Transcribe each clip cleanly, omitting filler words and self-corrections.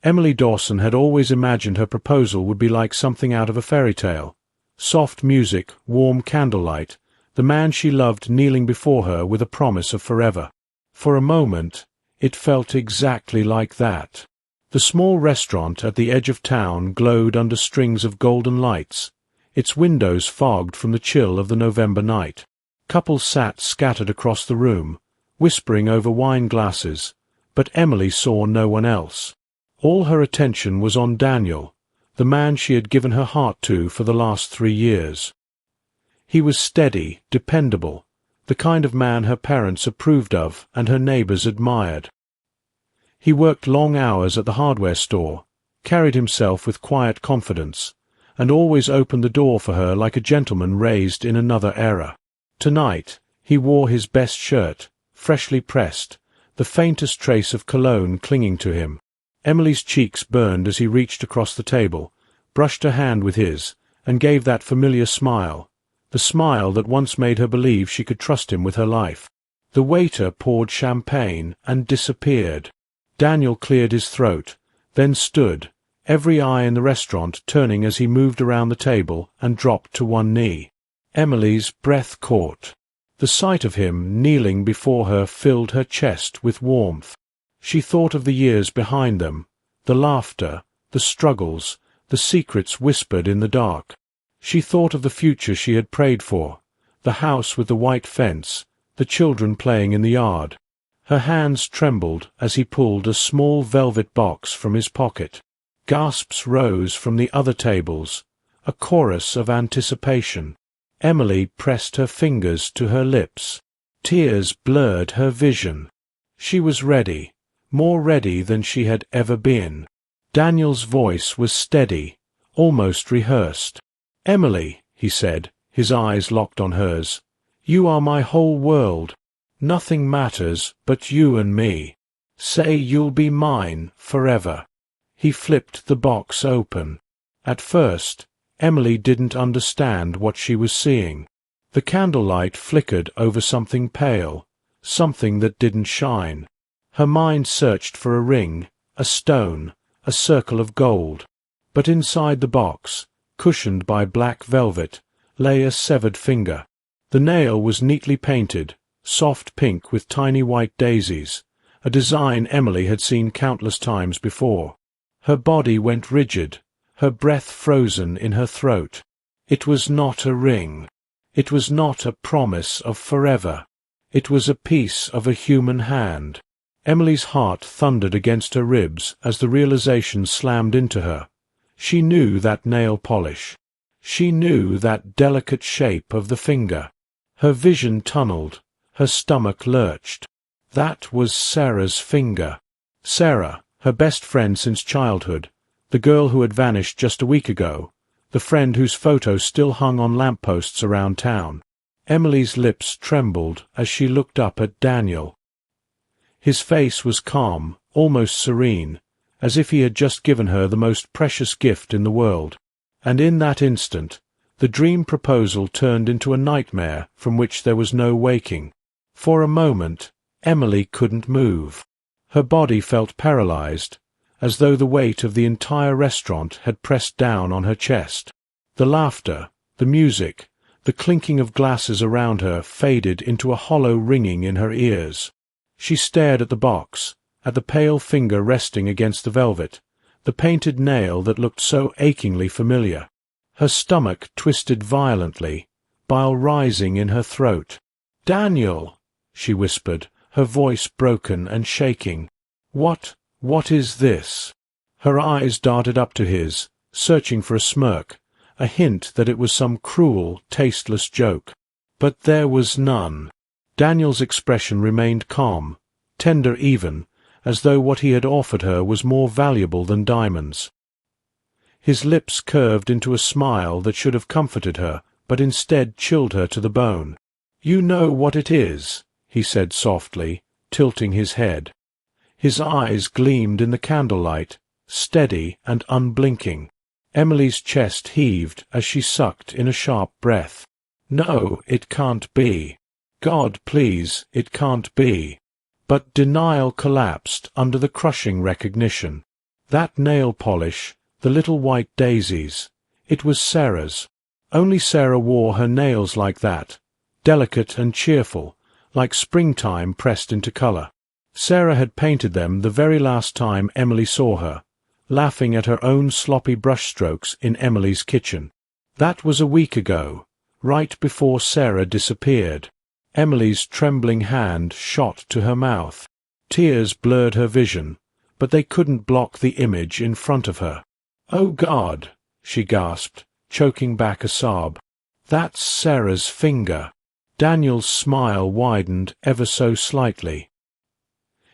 Emily Dawson had always imagined her proposal would be like something out of a fairy tale. Soft music, warm candlelight, the man she loved kneeling before her with a promise of forever. For a moment, it felt exactly like that. The small restaurant at the edge of town glowed under strings of golden lights, its windows fogged from the chill of the November night. Couples sat scattered across the room, whispering over wine glasses, but Emily saw no one else. All her attention was on Daniel, the man she had given her heart to for the last 3 years. He was steady, dependable, the kind of man her parents approved of and her neighbors admired. He worked long hours at the hardware store, carried himself with quiet confidence, and always opened the door for her like a gentleman raised in another era. Tonight, he wore his best shirt, freshly pressed, the faintest trace of cologne clinging to him. Emily's cheeks burned as he reached across the table, brushed her hand with his, and gave that familiar smile, the smile that once made her believe she could trust him with her life. The waiter poured champagne and disappeared. Daniel cleared his throat, then stood, every eye in the restaurant turning as he moved around the table and dropped to one knee. Emily's breath caught. The sight of him kneeling before her filled her chest with warmth. She thought of the years behind them, the laughter, the struggles, the secrets whispered in the dark. She thought of the future she had prayed for, the house with the white fence, the children playing in the yard. Her hands trembled as he pulled a small velvet box from his pocket. Gasps rose from the other tables, a chorus of anticipation. Emily pressed her fingers to her lips. Tears blurred her vision. She was ready, more ready than she had ever been. Daniel's voice was steady, almost rehearsed. "Emily," he said, his eyes locked on hers, "you are my whole world. Nothing matters but you and me. Say you'll be mine forever." He flipped the box open. At first, Emily didn't understand what she was seeing. The candlelight flickered over something pale, something that didn't shine. Her mind searched for a ring, a stone, a circle of gold. But inside the box, cushioned by black velvet, lay a severed finger. The nail was neatly painted, soft pink with tiny white daisies, a design Emily had seen countless times before. Her body went rigid, her breath frozen in her throat. It was not a ring. It was not a promise of forever. It was a piece of a human hand. Emily's heart thundered against her ribs as the realization slammed into her. She knew that nail polish. She knew that delicate shape of the finger. Her vision tunneled. Her stomach lurched. That was Sarah's finger. Sarah, her best friend since childhood, the girl who had vanished just a week ago, the friend whose photo still hung on lampposts around town. Emily's lips trembled as she looked up at Daniel. His face was calm, almost serene, as if he had just given her the most precious gift in the world. And in that instant, the dream proposal turned into a nightmare from which there was no waking. For a moment, Emily couldn't move. Her body felt paralyzed, as though the weight of the entire restaurant had pressed down on her chest. The laughter, the music, the clinking of glasses around her faded into a hollow ringing in her ears. She stared at the box, at the pale finger resting against the velvet, the painted nail that looked so achingly familiar. Her stomach twisted violently, bile rising in her throat. "Daniel!" she whispered, her voice broken and shaking. What is this?" Her eyes darted up to his, searching for a smirk, a hint that it was some cruel, tasteless joke. But there was none. Daniel's expression remained calm, tender even, as though what he had offered her was more valuable than diamonds. His lips curved into a smile that should have comforted her, but instead chilled her to the bone. "You know what it is," he said softly, tilting his head. His eyes gleamed in the candlelight, steady and unblinking. Emily's chest heaved as she sucked in a sharp breath. "No, it can't be. God, please, it can't be." But denial collapsed under the crushing recognition. That nail polish, the little white daisies. It was Sarah's. Only Sarah wore her nails like that, delicate and cheerful, like springtime pressed into color. Sarah had painted them the very last time Emily saw her, laughing at her own sloppy brushstrokes in Emily's kitchen. That was a week ago, right before Sarah disappeared. Emily's trembling hand shot to her mouth. Tears blurred her vision, but they couldn't block the image in front of her. "Oh God!" she gasped, choking back a sob. "That's Sarah's finger." Daniel's smile widened ever so slightly.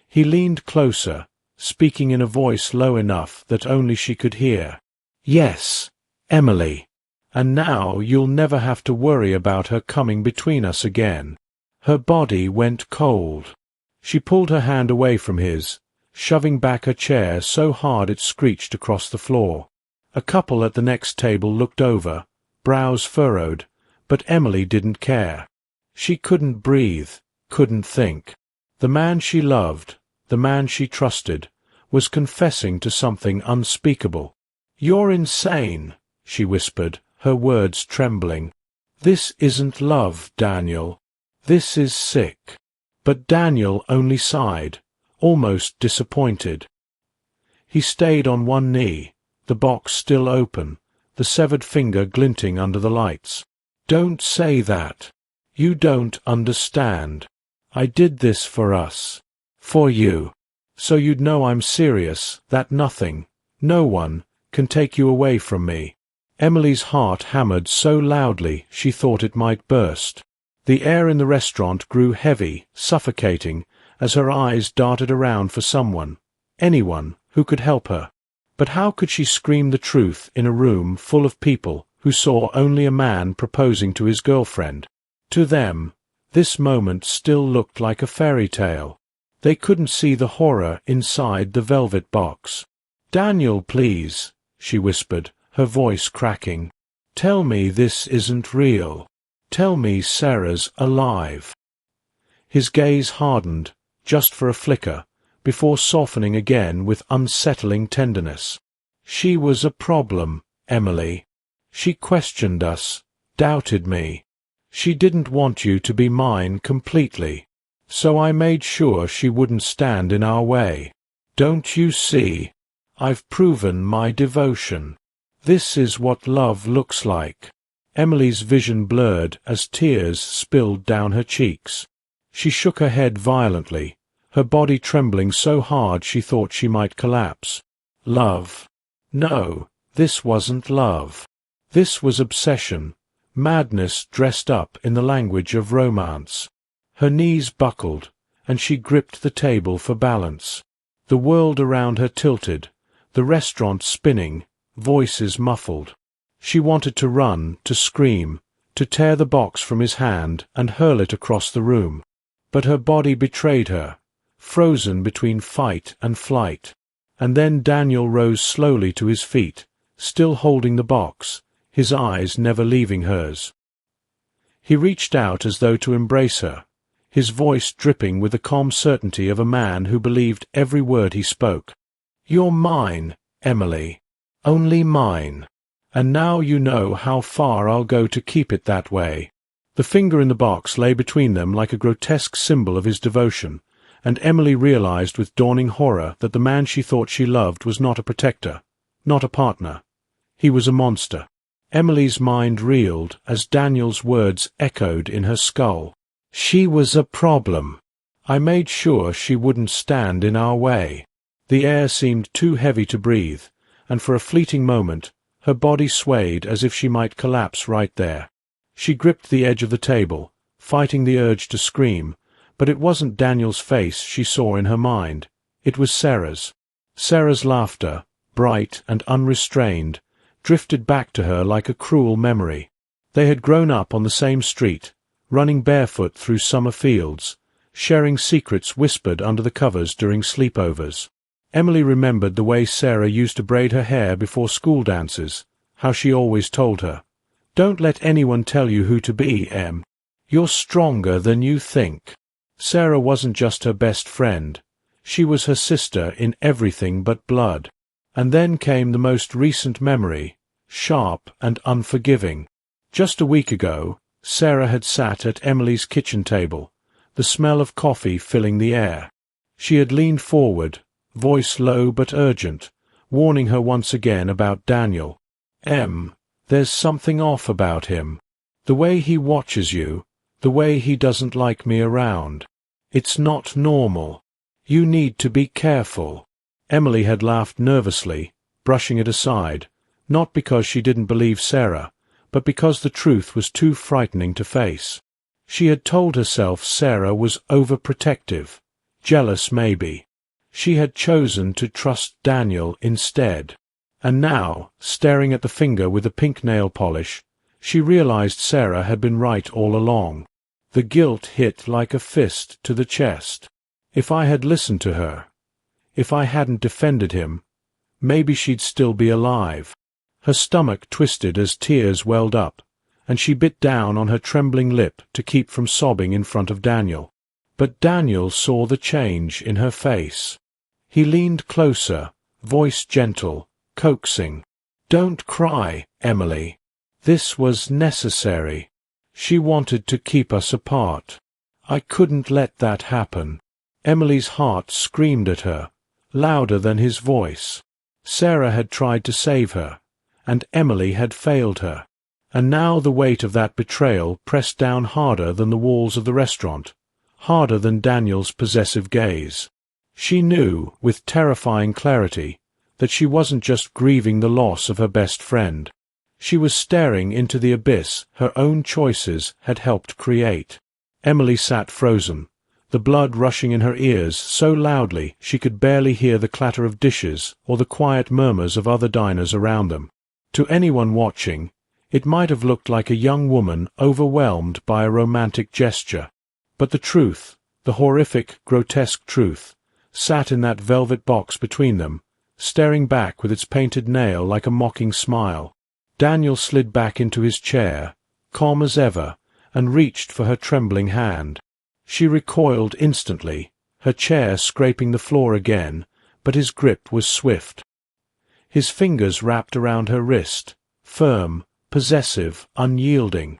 He leaned closer, speaking in a voice low enough that only she could hear. "Yes, Emily. And now you'll never have to worry about her coming between us again." Her body went cold. She pulled her hand away from his, shoving back her chair so hard it screeched across the floor. A couple at the next table looked over, brows furrowed, but Emily didn't care. She couldn't breathe, couldn't think. The man she loved, the man she trusted, was confessing to something unspeakable. "You're insane," she whispered, her words trembling. "This isn't love, Daniel. This is sick." But Daniel only sighed, almost disappointed. He stayed on one knee, the box still open, the severed finger glinting under the lights. "Don't say that. You don't understand. I did this for us. For you. So you'd know I'm serious, that nothing, no one, can take you away from me." Emily's heart hammered so loudly she thought it might burst. The air in the restaurant grew heavy, suffocating, as her eyes darted around for someone, anyone, who could help her. But how could she scream the truth in a room full of people who saw only a man proposing to his girlfriend? To them, this moment still looked like a fairy tale. They couldn't see the horror inside the velvet box. "Daniel, please," she whispered, her voice cracking. "Tell me this isn't real. Tell me Sarah's alive." His gaze hardened, just for a flicker, before softening again with unsettling tenderness. "She was a problem, Emily. She questioned us, doubted me. She didn't want you to be mine completely. So I made sure she wouldn't stand in our way. Don't you see? I've proven my devotion. This is what love looks like." Emily's vision blurred as tears spilled down her cheeks. She shook her head violently, her body trembling so hard she thought she might collapse. Love. No, this wasn't love. This was obsession, madness dressed up in the language of romance. Her knees buckled, and she gripped the table for balance. The world around her tilted, the restaurant spinning, voices muffled. She wanted to run, to scream, to tear the box from his hand and hurl it across the room. But her body betrayed her, frozen between fight and flight. And then Daniel rose slowly to his feet, still holding the box, his eyes never leaving hers. He reached out as though to embrace her, his voice dripping with the calm certainty of a man who believed every word he spoke. "You're mine, Emily. Only mine. And now you know how far I'll go to keep it that way." The finger in the box lay between them like a grotesque symbol of his devotion, and Emily realized with dawning horror that the man she thought she loved was not a protector, not a partner. He was a monster. Emily's mind reeled as Daniel's words echoed in her skull. "She was a problem. I made sure she wouldn't stand in our way." The air seemed too heavy to breathe, and for a fleeting moment her body swayed as if she might collapse right there. She gripped the edge of the table, fighting the urge to scream, but it wasn't Daniel's face she saw in her mind. It was Sarah's. Sarah's laughter, bright and unrestrained, drifted back to her like a cruel memory. They had grown up on the same street, running barefoot through summer fields, sharing secrets whispered under the covers during sleepovers. Emily remembered the way Sarah used to braid her hair before school dances, how she always told her, "Don't let anyone tell you who to be, Em. You're stronger than you think." Sarah wasn't just her best friend. She was her sister in everything but blood. And then came the most recent memory, sharp and unforgiving. Just a week ago, Sarah had sat at Emily's kitchen table, the smell of coffee filling the air. She had leaned forward, voice low but urgent, warning her once again about Daniel. There's something off about him. The way he watches you, the way he doesn't like me around. It's not normal. You need to be careful. Emily had laughed nervously, brushing it aside, not because she didn't believe Sarah, but because the truth was too frightening to face. She had told herself Sarah was overprotective, jealous maybe. She had chosen to trust Daniel instead. And now, staring at the finger with the pink nail polish, she realized Sarah had been right all along. The guilt hit like a fist to the chest. If I had listened to her, if I hadn't defended him, maybe she'd still be alive. Her stomach twisted as tears welled up, and she bit down on her trembling lip to keep from sobbing in front of Daniel. But Daniel saw the change in her face. He leaned closer, voice gentle, coaxing. "Don't cry, Emily. This was necessary. She wanted to keep us apart. I couldn't let that happen." Emily's heart screamed at her, louder than his voice. Sarah had tried to save her, and Emily had failed her. And now the weight of that betrayal pressed down harder than the walls of the restaurant, harder than Daniel's possessive gaze. She knew, with terrifying clarity, that she wasn't just grieving the loss of her best friend. She was staring into the abyss her own choices had helped create. Emily sat frozen, the blood rushing in her ears so loudly she could barely hear the clatter of dishes or the quiet murmurs of other diners around them. To anyone watching, it might have looked like a young woman overwhelmed by a romantic gesture. But the truth, the horrific, grotesque truth, sat in that velvet box between them, staring back with its painted nail like a mocking smile. Daniel slid back into his chair, calm as ever, and reached for her trembling hand. She recoiled instantly, her chair scraping the floor again, but his grip was swift. His fingers wrapped around her wrist, firm, possessive, unyielding.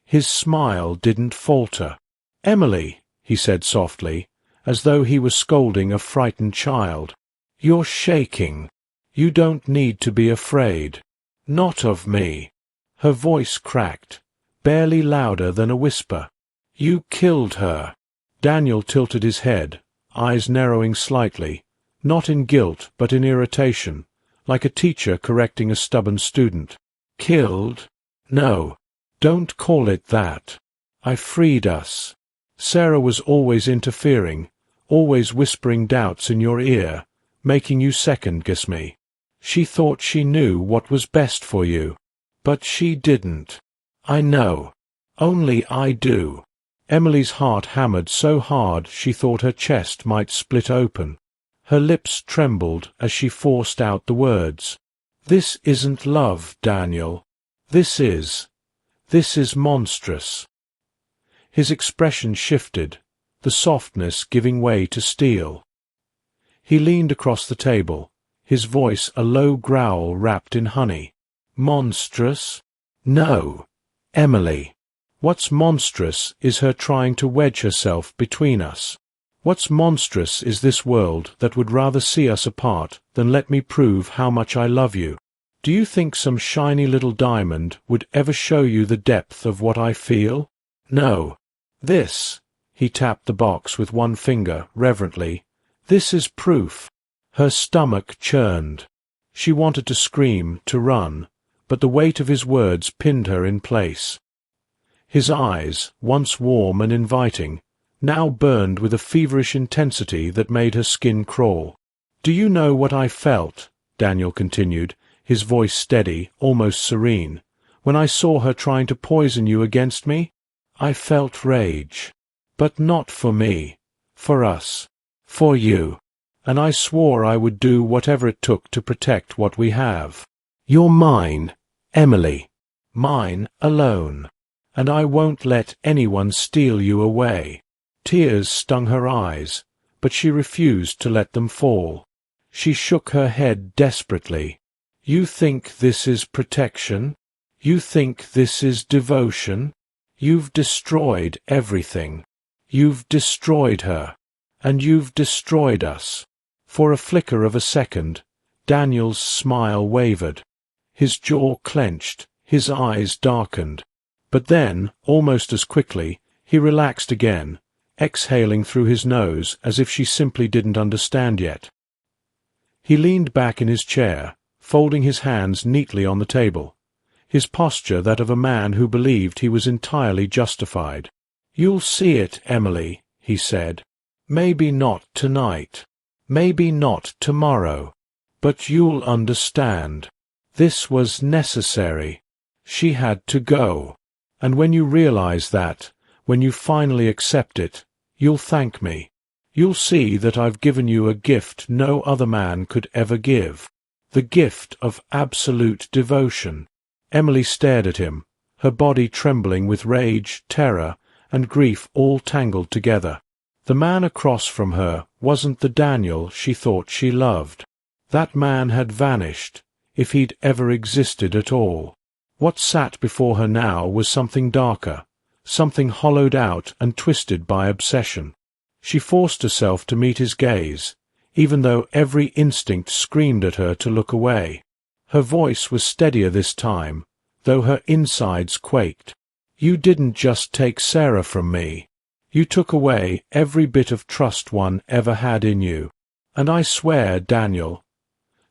His smile didn't falter. "Emily," he said softly, as though he was scolding a frightened child. "You're shaking. You don't need to be afraid. Not of me." Her voice cracked, barely louder than a whisper. "You killed her." Daniel tilted his head, eyes narrowing slightly, not in guilt but in irritation, like a teacher correcting a stubborn student. "Killed? No. Don't call it that. I freed us. Sarah was always interfering, always whispering doubts in your ear, making you second-guess me. She thought she knew what was best for you. But she didn't. I know. Only I do." Emily's heart hammered so hard she thought her chest might split open. Her lips trembled as she forced out the words. "This isn't love, Daniel. This is monstrous." His expression shifted, the softness giving way to steel. He leaned across the table, his voice a low growl wrapped in honey. "Monstrous? No, Emily. What's monstrous is her trying to wedge herself between us. What's monstrous is this world that would rather see us apart than let me prove how much I love you. Do you think some shiny little diamond would ever show you the depth of what I feel? No. This," he tapped the box with one finger, reverently, "this is proof." Her stomach churned. She wanted to scream, to run, but the weight of his words pinned her in place. His eyes, once warm and inviting, now burned with a feverish intensity that made her skin crawl. "Do you know what I felt," Daniel continued, his voice steady, almost serene, "when I saw her trying to poison you against me? I felt rage. But not for me. For us. For you. And I swore I would do whatever it took to protect what we have. You're mine, Emily. Mine alone. And I won't let anyone steal you away." Tears stung her eyes, but she refused to let them fall. She shook her head desperately. You think this is protection? You think this is devotion? You've destroyed everything. You've destroyed her. And you've destroyed us. For a flicker of a second, Daniel's smile wavered. His jaw clenched, his eyes darkened. But then, almost as quickly, he relaxed again, exhaling through his nose as if she simply didn't understand yet. He leaned back in his chair, folding his hands neatly on the table, his posture that of a man who believed he was entirely justified. "You'll see it, Emily," he said. "Maybe not tonight. Maybe not tomorrow. But you'll understand. This was necessary. She had to go. And when you realize that, when you finally accept it, you'll thank me. You'll see that I've given you a gift no other man could ever give. The gift of absolute devotion." Emily stared at him, her body trembling with rage, terror, and grief all tangled together. The man across from her wasn't the Daniel she thought she loved. That man had vanished, if he'd ever existed at all. What sat before her now was something darker, something hollowed out and twisted by obsession. She forced herself to meet his gaze, even though every instinct screamed at her to look away. Her voice was steadier this time, though her insides quaked. "You didn't just take Sarah from me. You took away every bit of trust one ever had in you. And I swear, Daniel,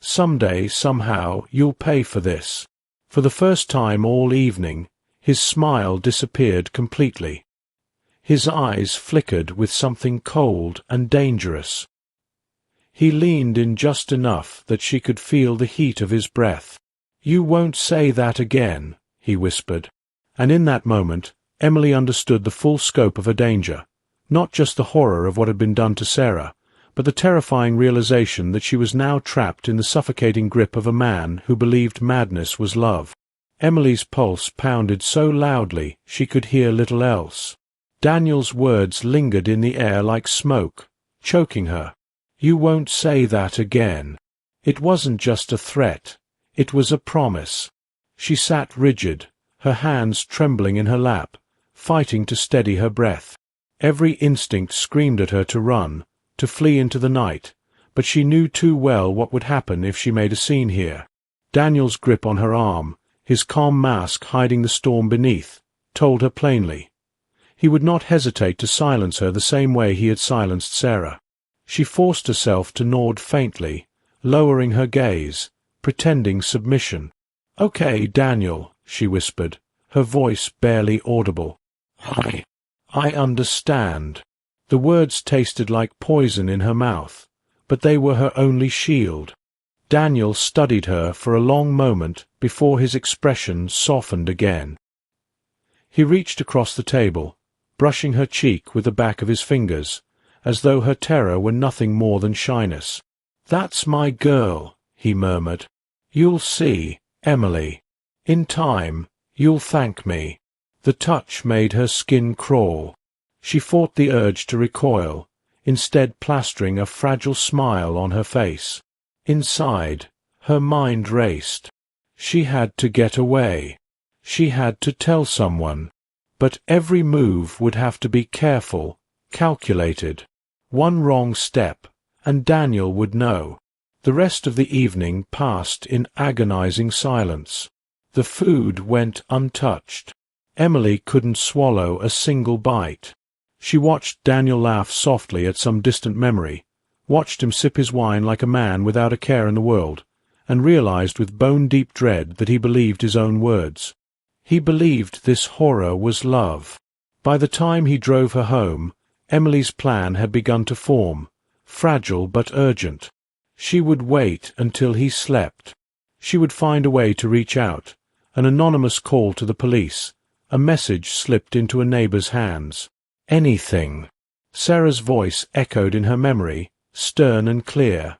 someday, somehow, you'll pay for this." For the first time all evening, his smile disappeared completely. His eyes flickered with something cold and dangerous. He leaned in just enough that she could feel the heat of his breath. "You won't say that again," he whispered. And in that moment, Emily understood the full scope of her danger, not just the horror of what had been done to Sarah, but the terrifying realization that she was now trapped in the suffocating grip of a man who believed madness was love. Emily's pulse pounded so loudly she could hear little else. Daniel's words lingered in the air like smoke, choking her. "You won't say that again." It wasn't just a threat. It was a promise. She sat rigid, her hands trembling in her lap, fighting to steady her breath. Every instinct screamed at her to run, to flee into the night, but she knew too well what would happen if she made a scene here. Daniel's grip on her arm, his calm mask hiding the storm beneath, told her plainly. He would not hesitate to silence her the same way he had silenced Sarah. She forced herself to nod faintly, lowering her gaze, pretending submission. "Okay, Daniel," she whispered, her voice barely audible. I understand." The words tasted like poison in her mouth, but they were her only shield. Daniel studied her for a long moment before his expression softened again. He reached across the table, brushing her cheek with the back of his fingers, as though her terror were nothing more than shyness. "That's my girl," he murmured. "You'll see, Emily. In time, you'll thank me." The touch made her skin crawl. She fought the urge to recoil, instead plastering a fragile smile on her face. Inside, her mind raced. She had to get away. She had to tell someone. But every move would have to be careful, calculated. One wrong step, and Daniel would know. The rest of the evening passed in agonizing silence. The food went untouched. Emily couldn't swallow a single bite. She watched Daniel laugh softly at some distant memory, watched him sip his wine like a man without a care in the world, and realized with bone-deep dread that he believed his own words. He believed this horror was love. By the time he drove her home, Emily's plan had begun to form, fragile but urgent. She would wait until he slept. She would find a way to reach out, an anonymous call to the police, a message slipped into a neighbor's hands. Anything. Sarah's voice echoed in her memory, stern and clear.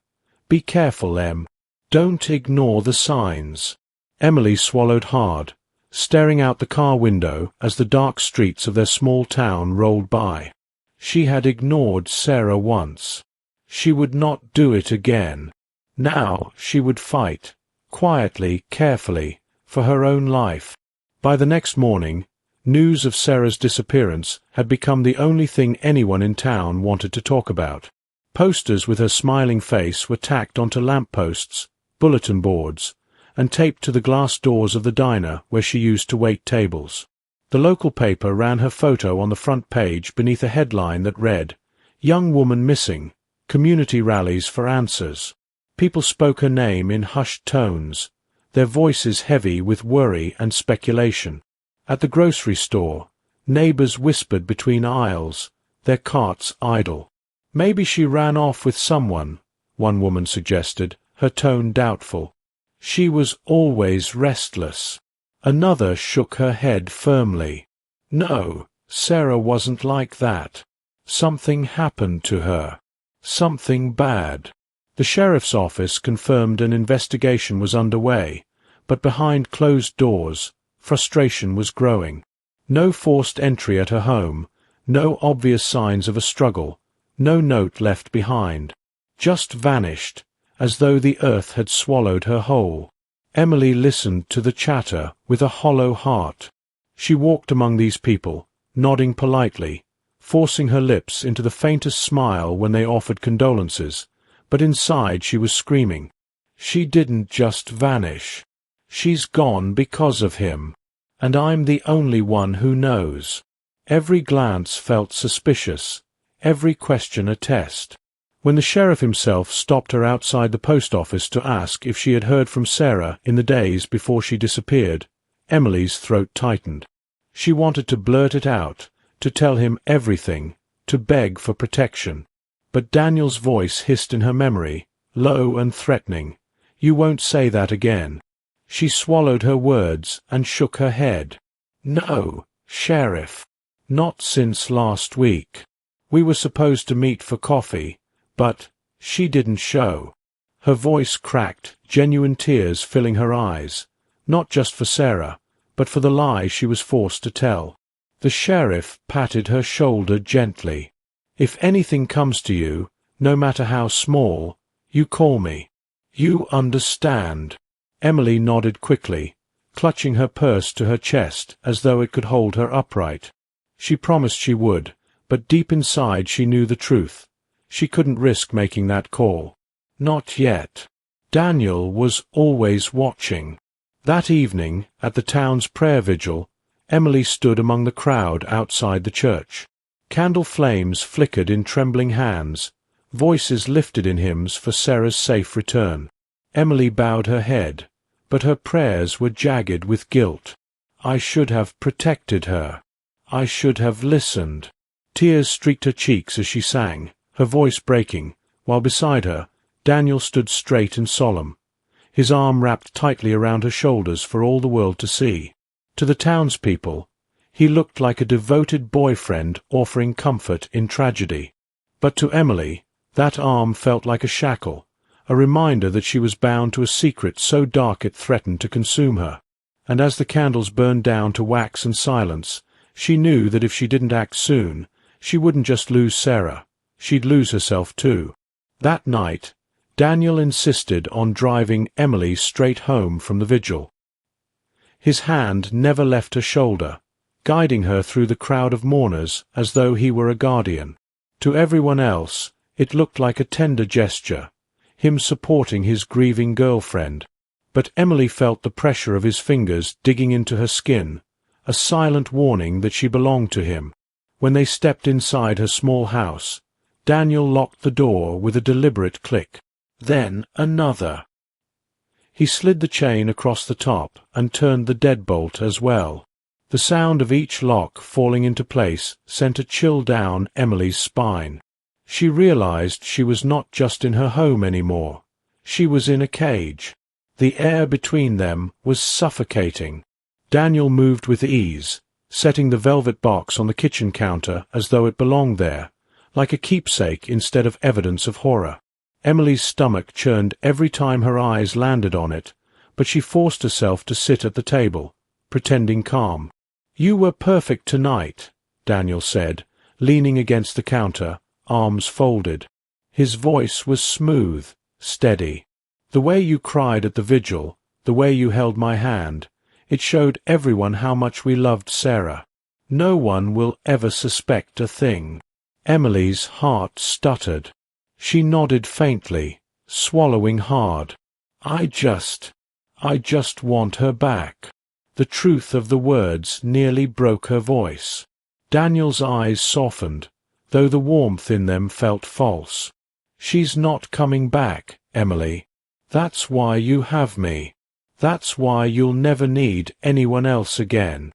"Be careful, Em. Don't ignore the signs." Emily swallowed hard, staring out the car window as the dark streets of their small town rolled by. She had ignored Sarah once. She would not do it again. Now she would fight, quietly, carefully, for her own life. By the next morning, news of Sarah's disappearance had become the only thing anyone in town wanted to talk about. Posters with her smiling face were tacked onto lampposts, bulletin boards, and taped to the glass doors of the diner where she used to wait tables. The local paper ran her photo on the front page beneath a headline that read, "Young woman missing, community rallies for answers." People spoke her name in hushed tones, their voices heavy with worry and speculation. At the grocery store, neighbors whispered between aisles, their carts idle. "Maybe she ran off with someone," one woman suggested, her tone doubtful. "She was always restless." Another shook her head firmly. "No, Sarah wasn't like that. Something happened to her. Something bad." The sheriff's office confirmed an investigation was underway, but behind closed doors, frustration was growing. No forced entry at her home, no obvious signs of a struggle, no note left behind. Just vanished, as though the earth had swallowed her whole. Emily listened to the chatter with a hollow heart. She walked among these people, nodding politely, forcing her lips into the faintest smile when they offered condolences, but inside she was screaming. She didn't just vanish. She's gone because of him. And I'm the only one who knows. Every glance felt suspicious, every question a test. When the sheriff himself stopped her outside the post office to ask if she had heard from Sarah in the days before she disappeared, Emily's throat tightened. She wanted to blurt it out, to tell him everything, to beg for protection. But Daniel's voice hissed in her memory, low and threatening. "You won't say that again." She swallowed her words and shook her head. "No, Sheriff. Not since last week. We were supposed to meet for coffee, but she didn't show." Her voice cracked, genuine tears filling her eyes, not just for Sarah, but for the lie she was forced to tell. The sheriff patted her shoulder gently. "If anything comes to you, no matter how small, you call me. You understand." Emily nodded quickly, clutching her purse to her chest as though it could hold her upright. She promised she would, but deep inside she knew the truth. She couldn't risk making that call. Not yet. Daniel was always watching. That evening, at the town's prayer vigil, Emily stood among the crowd outside the church. Candle flames flickered in trembling hands, voices lifted in hymns for Sarah's safe return. Emily bowed her head, but her prayers were jagged with guilt. I should have protected her. I should have listened. Tears streaked her cheeks as she sang, her voice breaking, while beside her, Daniel stood straight and solemn, his arm wrapped tightly around her shoulders for all the world to see. To the townspeople, he looked like a devoted boyfriend offering comfort in tragedy. But to Emily, that arm felt like a shackle, a reminder that she was bound to a secret so dark it threatened to consume her. And as the candles burned down to wax and silence, she knew that if she didn't act soon, she wouldn't just lose Sarah, she'd lose herself too. That night, Daniel insisted on driving Emily straight home from the vigil. His hand never left her shoulder, guiding her through the crowd of mourners as though he were a guardian. To everyone else, it looked like a tender gesture, him supporting his grieving girlfriend. But Emily felt the pressure of his fingers digging into her skin, a silent warning that she belonged to him. When they stepped inside her small house, Daniel locked the door with a deliberate click. Then another. He slid the chain across the top and turned the deadbolt as well. The sound of each lock falling into place sent a chill down Emily's spine. She realized she was not just in her home anymore. She was in a cage. The air between them was suffocating. Daniel moved with ease, setting the velvet box on the kitchen counter as though it belonged there, like a keepsake instead of evidence of horror. Emily's stomach churned every time her eyes landed on it, but she forced herself to sit at the table, pretending calm. "You were perfect tonight," Daniel said, leaning against the counter, arms folded. His voice was smooth, steady. The way you cried at the vigil, the way you held my hand, it showed everyone how much we loved Sarah. No one will ever suspect a thing." Emily's heart stuttered. She nodded faintly, swallowing hard. I just want her back." The truth of the words nearly broke her voice. Daniel's eyes softened, though the warmth in them felt false. "She's not coming back, Emily. That's why you have me. That's why you'll never need anyone else again."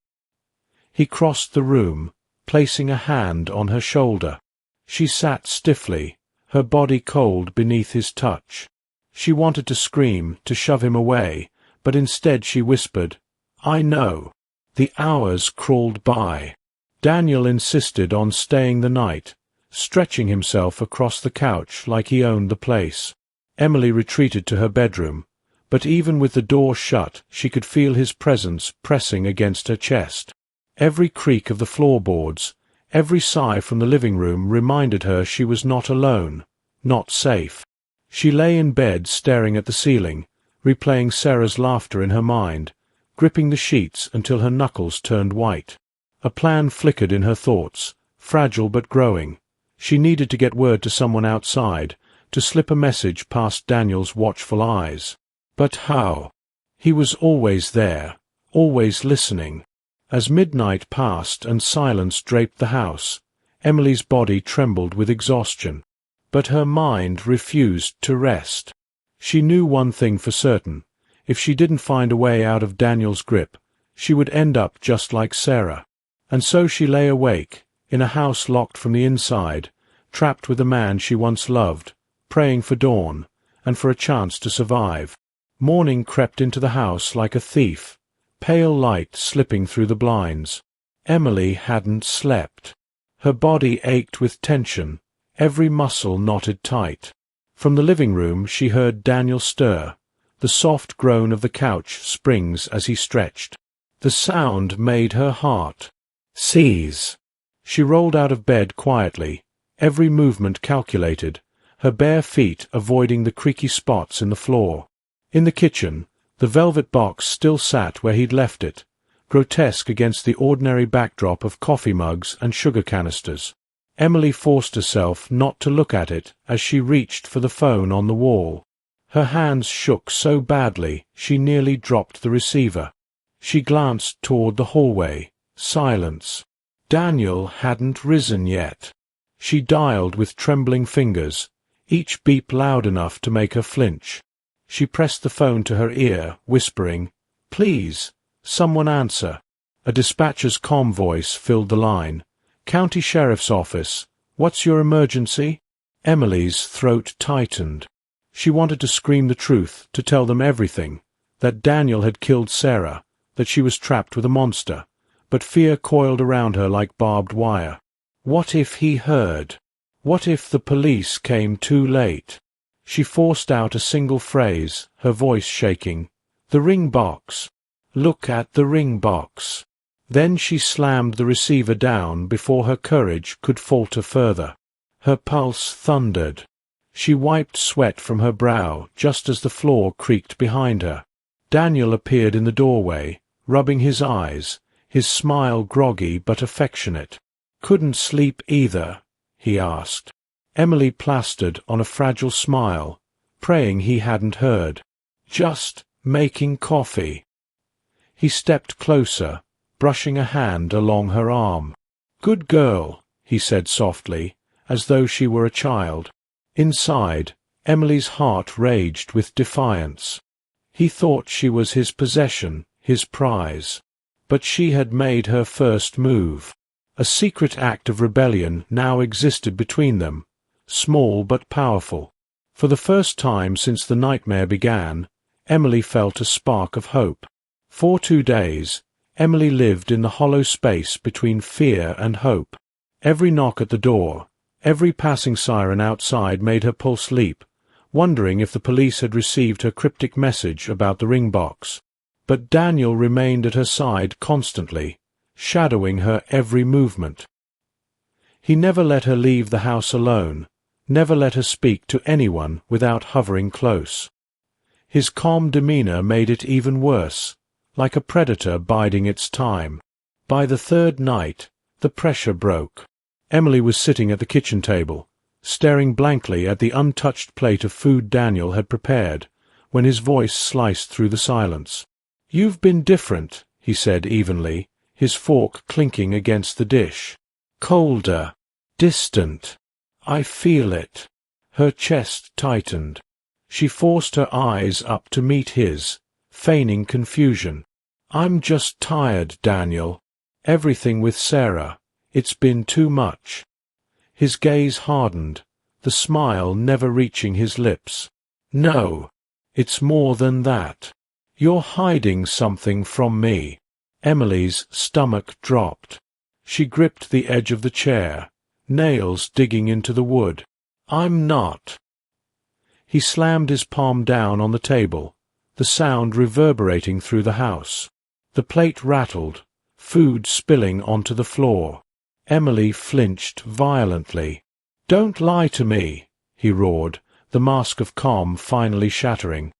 He crossed the room, placing a hand on her shoulder. She sat stiffly, her body cold beneath his touch. She wanted to scream, to shove him away, but instead she whispered, "I know." The hours crawled by. Daniel insisted on staying the night, stretching himself across the couch like he owned the place. Emily retreated to her bedroom, but even with the door shut she could feel his presence pressing against her chest. Every creak of the floorboards, every sigh from the living room reminded her she was not alone, not safe. She lay in bed staring at the ceiling, replaying Sarah's laughter in her mind, gripping the sheets until her knuckles turned white. A plan flickered in her thoughts, fragile but growing. She needed to get word to someone outside, to slip a message past Daniel's watchful eyes. But how? He was always there, always listening. As midnight passed and silence draped the house, Emily's body trembled with exhaustion, but her mind refused to rest. She knew one thing for certain: if she didn't find a way out of Daniel's grip, she would end up just like Sarah. And so she lay awake, in a house locked from the inside, trapped with the man she once loved, praying for dawn, and for a chance to survive. Morning crept into the house like a thief, pale light slipping through the blinds. Emily hadn't slept. Her body ached with tension, every muscle knotted tight. From the living room she heard Daniel stir, the soft groan of the couch springs as he stretched. The sound made her heart seize. She rolled out of bed quietly, every movement calculated, her bare feet avoiding the creaky spots in the floor. In the kitchen, the velvet box still sat where he'd left it, grotesque against the ordinary backdrop of coffee mugs and sugar canisters. Emily forced herself not to look at it as she reached for the phone on the wall. Her hands shook so badly she nearly dropped the receiver. She glanced toward the hallway. Silence. Daniel hadn't risen yet. She dialed with trembling fingers, each beep loud enough to make her flinch. She pressed the phone to her ear, whispering, "Please, someone answer." A dispatcher's calm voice filled the line. "County Sheriff's Office. What's your emergency?" Emily's throat tightened. She wanted to scream the truth, to tell them everything, that Daniel had killed Sarah, that she was trapped with a monster, but fear coiled around her like barbed wire. What if he heard? What if the police came too late? She forced out a single phrase, her voice shaking. "The ring box. Look at the ring box." Then she slammed the receiver down before her courage could falter further. Her pulse thundered. She wiped sweat from her brow just as the floor creaked behind her. Daniel appeared in the doorway, rubbing his eyes, his smile groggy but affectionate. "Couldn't sleep either?" he asked. Emily plastered on a fragile smile, praying he hadn't heard. "Just making coffee." He stepped closer, brushing a hand along her arm. "Good girl," he said softly, as though she were a child. Inside, Emily's heart raged with defiance. He thought she was his possession, his prize. But she had made her first move. A secret act of rebellion now existed between them, small but powerful. For the first time since the nightmare began, Emily felt a spark of hope. For 2 days, Emily lived in the hollow space between fear and hope. Every knock at the door, every passing siren outside made her pulse leap, wondering if the police had received her cryptic message about the ring box. But Daniel remained at her side constantly, shadowing her every movement. He never let her leave the house alone, never let her speak to anyone without hovering close. His calm demeanor made it even worse, like a predator biding its time. By the third night, the pressure broke. Emily was sitting at the kitchen table, staring blankly at the untouched plate of food Daniel had prepared, when his voice sliced through the silence. "You've been different," he said evenly, his fork clinking against the dish. "Colder. Distant. I feel it." Her chest tightened. She forced her eyes up to meet his, feigning confusion. "I'm just tired, Daniel. Everything with Sarah. It's been too much." His gaze hardened, the smile never reaching his lips. "No, it's more than that. You're hiding something from me." Emily's stomach dropped. She gripped the edge of the chair, nails digging into the wood. "I'm not." He slammed his palm down on the table, the sound reverberating through the house. The plate rattled, food spilling onto the floor. Emily flinched violently. "Don't lie to me," he roared, the mask of calm finally shattering.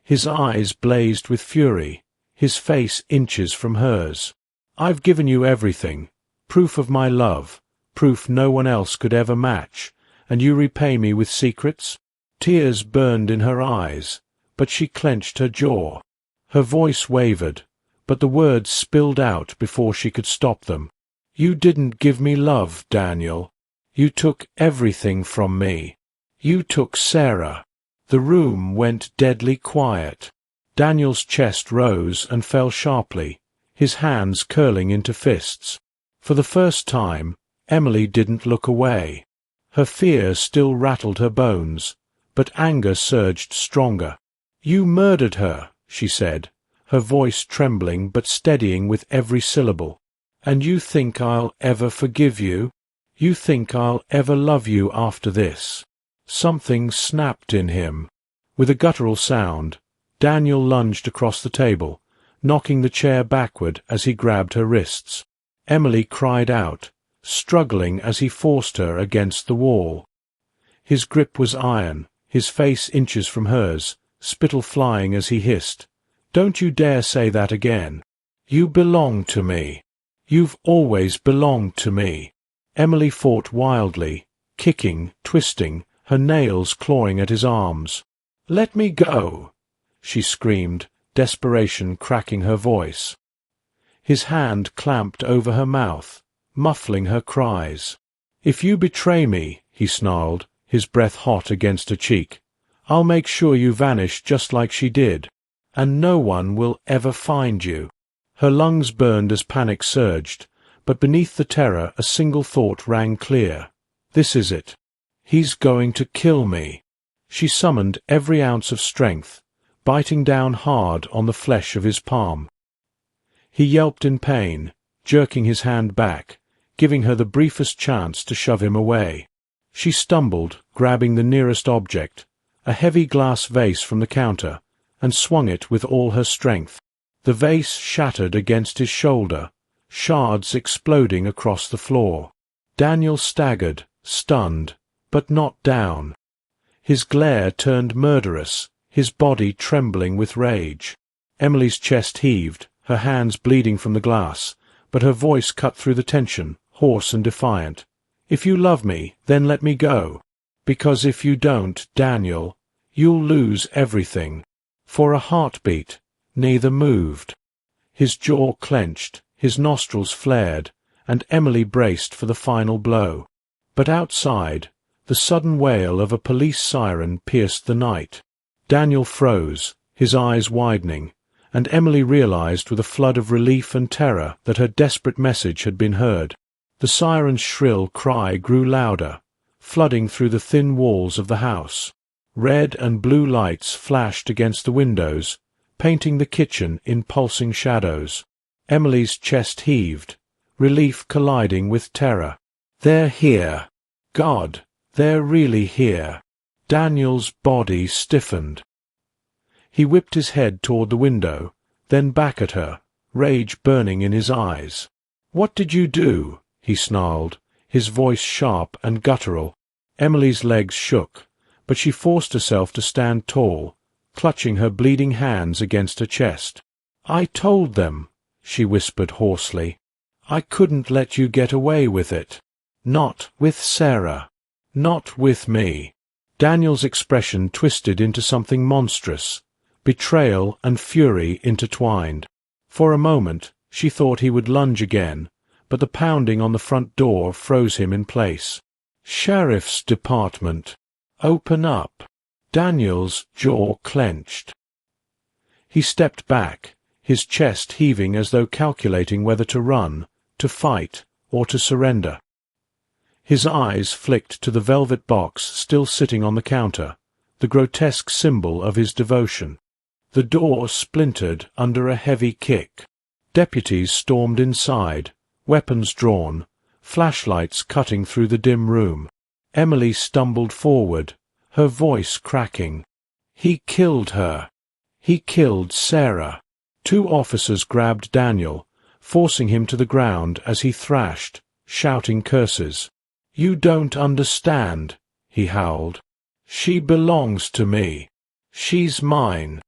His eyes blazed with fury, his face inches from hers. "I've given you everything, proof of my love, proof no one else could ever match, and you repay me with secrets?" Tears burned in her eyes, but she clenched her jaw. Her voice wavered, but the words spilled out before she could stop them. "You didn't give me love, Daniel. You took everything from me. You took Sarah." The room went deadly quiet. Daniel's chest rose and fell sharply, his hands curling into fists. For the first time, Emily didn't look away. Her fear still rattled her bones, but anger surged stronger. "You murdered her," she said, her voice trembling but steadying with every syllable. "And you think I'll ever forgive you? You think I'll ever love you after this?" Something snapped in him. With a guttural sound, Daniel lunged across the table, knocking the chair backward as he grabbed her wrists. Emily cried out, struggling as he forced her against the wall. His grip was iron, his face inches from hers, spittle flying as he hissed, "Don't you dare say that again. You belong to me. You've always belonged to me." Emily fought wildly, kicking, twisting, her nails clawing at his arms. "Let me go!" she screamed, desperation cracking her voice. His hand clamped over her mouth, muffling her cries. "If you betray me," he snarled, his breath hot against her cheek, "I'll make sure you vanish just like she did, and no one will ever find you." Her lungs burned as panic surged, but beneath the terror a single thought rang clear. "This is it. He's going to kill me." She summoned every ounce of strength, biting down hard on the flesh of his palm. He yelped in pain, jerking his hand back, giving her the briefest chance to shove him away. She stumbled, grabbing the nearest object, a heavy glass vase from the counter, and swung it with all her strength. The vase shattered against his shoulder, shards exploding across the floor. Daniel staggered, stunned, but not down. His glare turned murderous, his body trembling with rage. Emily's chest heaved, her hands bleeding from the glass, but her voice cut through the tension, hoarse and defiant. "If you love me, then let me go. Because if you don't, Daniel, you'll lose everything." For a heartbeat, neither moved. His jaw clenched, his nostrils flared, and Emily braced for the final blow. But outside, the sudden wail of a police siren pierced the night. Daniel froze, his eyes widening, and Emily realized with a flood of relief and terror that her desperate message had been heard. The siren's shrill cry grew louder, flooding through the thin walls of the house. Red and blue lights flashed against the windows, painting the kitchen in pulsing shadows. Emily's chest heaved, relief colliding with terror. "They're here. God, they're really here." Daniel's body stiffened. He whipped his head toward the window, then back at her, rage burning in his eyes. "What did you do?" he snarled, his voice sharp and guttural. Emily's legs shook, but she forced herself to stand tall, clutching her bleeding hands against her chest. "I told them," she whispered hoarsely. "I couldn't let you get away with it. Not with Sarah. Not with me." Daniel's expression twisted into something monstrous, betrayal and fury intertwined. For a moment, she thought he would lunge again, but the pounding on the front door froze him in place. "Sheriff's Department. Open up." Daniel's jaw clenched. He stepped back, his chest heaving as though calculating whether to run, to fight, or to surrender. His eyes flicked to the velvet box still sitting on the counter, the grotesque symbol of his devotion. The door splintered under a heavy kick. Deputies stormed inside, weapons drawn, flashlights cutting through the dim room. Emily stumbled forward, her voice cracking. "He killed her. He killed Sarah." 2 officers grabbed Daniel, forcing him to the ground as he thrashed, shouting curses. "You don't understand," he howled. "She belongs to me. She's mine."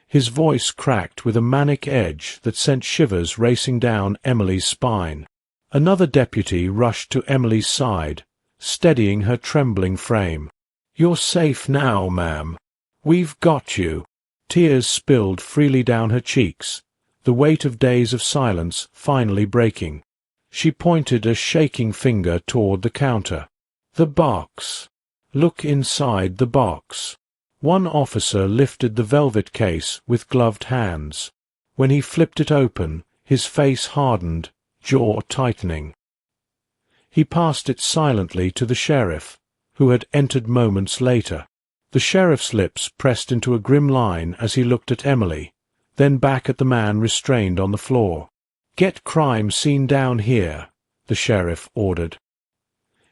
His voice cracked with a manic edge that sent shivers racing down Emily's spine. Another deputy rushed to Emily's side, steadying her trembling frame. "You're safe now, ma'am. We've got you." Tears spilled freely down her cheeks, the weight of days of silence finally breaking. She pointed a shaking finger toward the counter. "The box. Look inside the box." One officer lifted the velvet case with gloved hands. When he flipped it open, his face hardened, jaw tightening. He passed it silently to the sheriff, who had entered moments later. The sheriff's lips pressed into a grim line as he looked at Emily, then back at the man restrained on the floor. "Get crime scene down here," the sheriff ordered.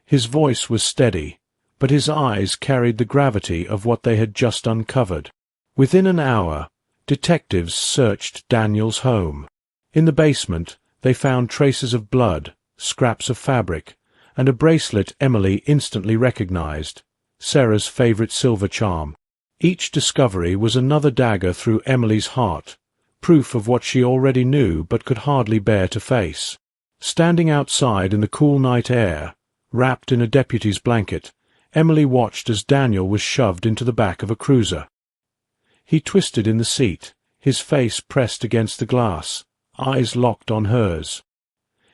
His voice was steady, but his eyes carried the gravity of what they had just uncovered. Within an hour, detectives searched Daniel's home. In the basement, they found traces of blood, scraps of fabric, and a bracelet Emily instantly recognized, Sarah's favorite silver charm. Each discovery was another dagger through Emily's heart, proof of what she already knew but could hardly bear to face. Standing outside in the cool night air, wrapped in a deputy's blanket, Emily watched as Daniel was shoved into the back of a cruiser. He twisted in the seat, his face pressed against the glass, eyes locked on hers.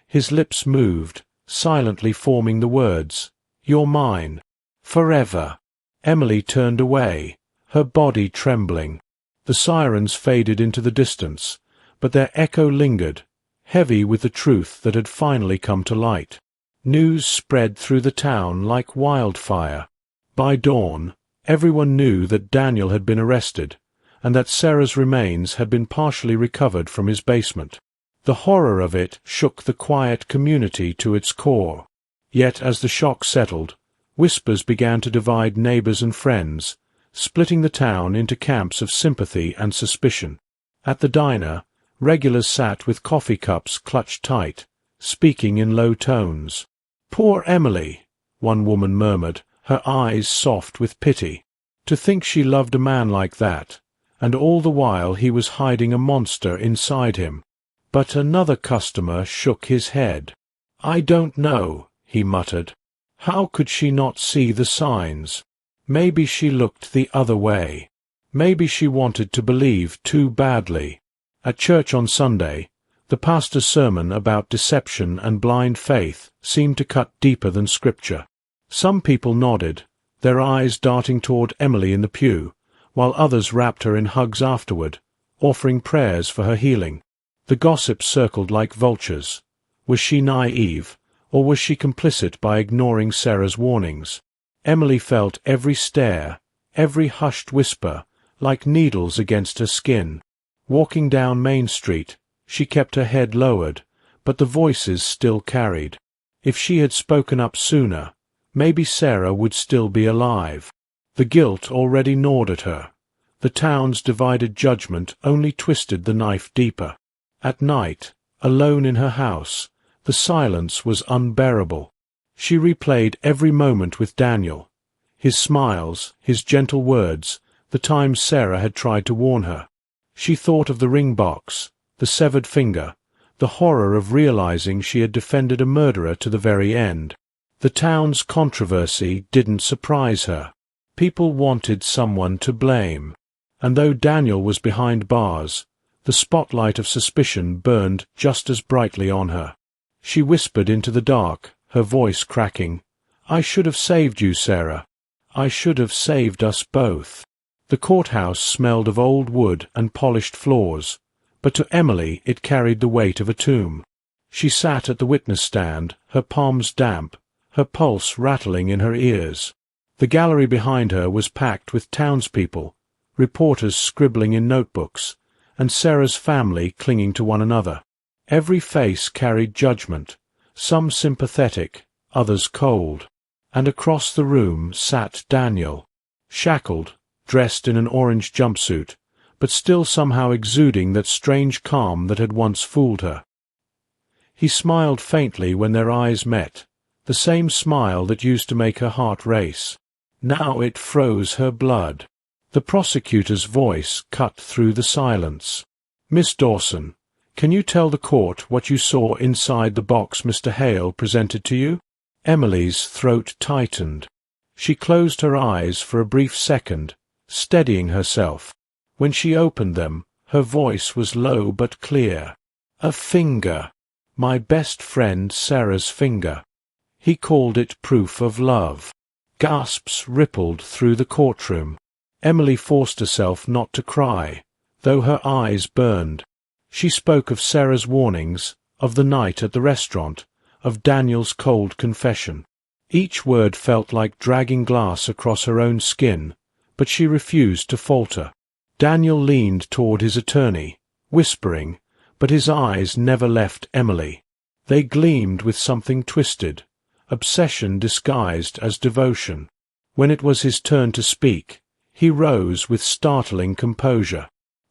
His lips moved, silently forming the words, "You're mine. Forever." Emily turned away, her body trembling. The sirens faded into the distance, but their echo lingered, heavy with the truth that had finally come to light. News spread through the town like wildfire. By dawn, everyone knew that Daniel had been arrested, and that Sarah's remains had been partially recovered from his basement. The horror of it shook the quiet community to its core. Yet as the shock settled, whispers began to divide neighbors and friends, splitting the town into camps of sympathy and suspicion. At the diner, regulars sat with coffee cups clutched tight, speaking in low tones. "Poor Emily," one woman murmured, her eyes soft with pity. To think she loved a man like that, and all the while he was hiding a monster inside him. But another customer shook his head. "I don't know," he muttered. How could she not see the signs? Maybe she looked the other way. Maybe she wanted to believe too badly. At church on Sunday, the pastor's sermon about deception and blind faith seemed to cut deeper than Scripture. Some people nodded, their eyes darting toward Emily in the pew, while others wrapped her in hugs afterward, offering prayers for her healing. The gossips circled like vultures. Was she naive, or was she complicit by ignoring Sarah's warnings? Emily felt every stare, every hushed whisper, like needles against her skin. Walking down Main Street, she kept her head lowered, but the voices still carried. If she had spoken up sooner, maybe Sarah would still be alive. The guilt already gnawed at her. The town's divided judgment only twisted the knife deeper. At night, alone in her house, the silence was unbearable. She replayed every moment with Daniel, his smiles, his gentle words, the times Sarah had tried to warn her. She thought of the ring box, the severed finger, the horror of realizing she had defended a murderer to the very end. The town's controversy didn't surprise her. People wanted someone to blame. And though Daniel was behind bars, the spotlight of suspicion burned just as brightly on her. She whispered into the dark, her voice cracking, "I should have saved you, Sarah. I should have saved us both." The courthouse smelled of old wood and polished floors, but to Emily it carried the weight of a tomb. She sat at the witness stand, her palms damp, her pulse rattling in her ears. The gallery behind her was packed with townspeople, reporters scribbling in notebooks, and Sarah's family clinging to one another. Every face carried judgment, some sympathetic, others cold. And across the room sat Daniel, shackled, dressed in an orange jumpsuit, but still somehow exuding that strange calm that had once fooled her. He smiled faintly when their eyes met, the same smile that used to make her heart race. Now it froze her blood. The prosecutor's voice cut through the silence. "Miss Dawson, can you tell the court what you saw inside the box Mr. Hale presented to you?" Emily's throat tightened. She closed her eyes for a brief second, steadying herself. When she opened them, her voice was low but clear. "A finger. My best friend Sarah's finger. He called it proof of love." Gasps rippled through the courtroom. Emily forced herself not to cry, though her eyes burned. She spoke of Sarah's warnings, of the night at the restaurant, of Daniel's cold confession. Each word felt like dragging glass across her own skin, but she refused to falter. Daniel leaned toward his attorney, whispering, but his eyes never left Emily. They gleamed with something twisted, obsession disguised as devotion. When it was his turn to speak, he rose with startling composure.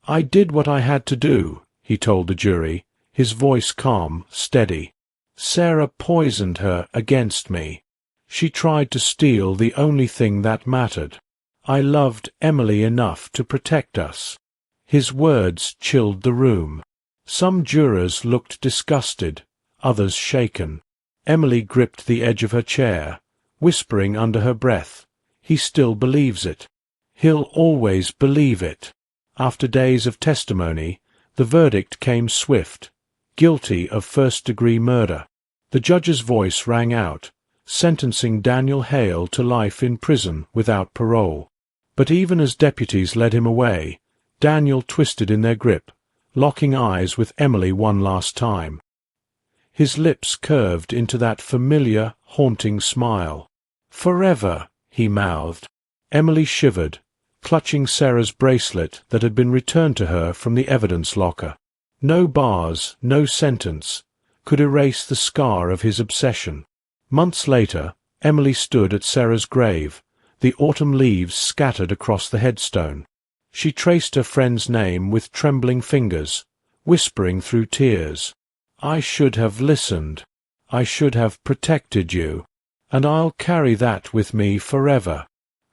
"I did what I had to do," he told the jury, his voice calm, steady. "Sarah poisoned her against me. She tried to steal the only thing that mattered. I loved Emily enough to protect us." His words chilled the room. Some jurors looked disgusted, others shaken. Emily gripped the edge of her chair, whispering under her breath, "He still believes it. He'll always believe it." After days of testimony, the verdict came swift, guilty of first-degree murder. The judge's voice rang out, sentencing Daniel Hale to life in prison without parole. But even as deputies led him away, Daniel twisted in their grip, locking eyes with Emily one last time. His lips curved into that familiar, haunting smile. "Forever," he mouthed. Emily shivered, clutching Sarah's bracelet that had been returned to her from the evidence locker. No bars, no sentence, could erase the scar of his obsession. Months later, Emily stood at Sarah's grave, the autumn leaves scattered across the headstone. She traced her friend's name with trembling fingers, whispering through tears, "I should have listened. I should have protected you. And I'll carry that with me forever."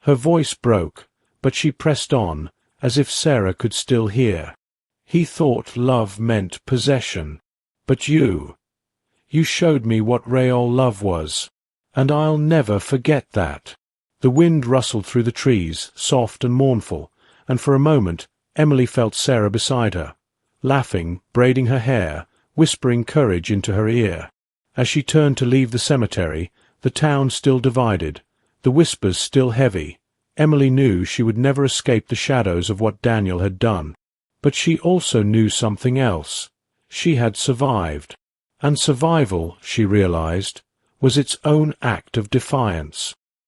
Her voice broke, but she pressed on, as if Sarah could still hear. "He thought love meant possession. But you showed me what real love was. And I'll never forget that." The wind rustled through the trees, soft and mournful, and for a moment Emily felt Sarah beside her, laughing, braiding her hair, whispering courage into her ear. As she turned to leave the cemetery, the town still divided, the whispers still heavy. Emily knew she would never escape the shadows of what Daniel had done. But she also knew something else. She had survived. And survival, she realized, was its own act of defiance.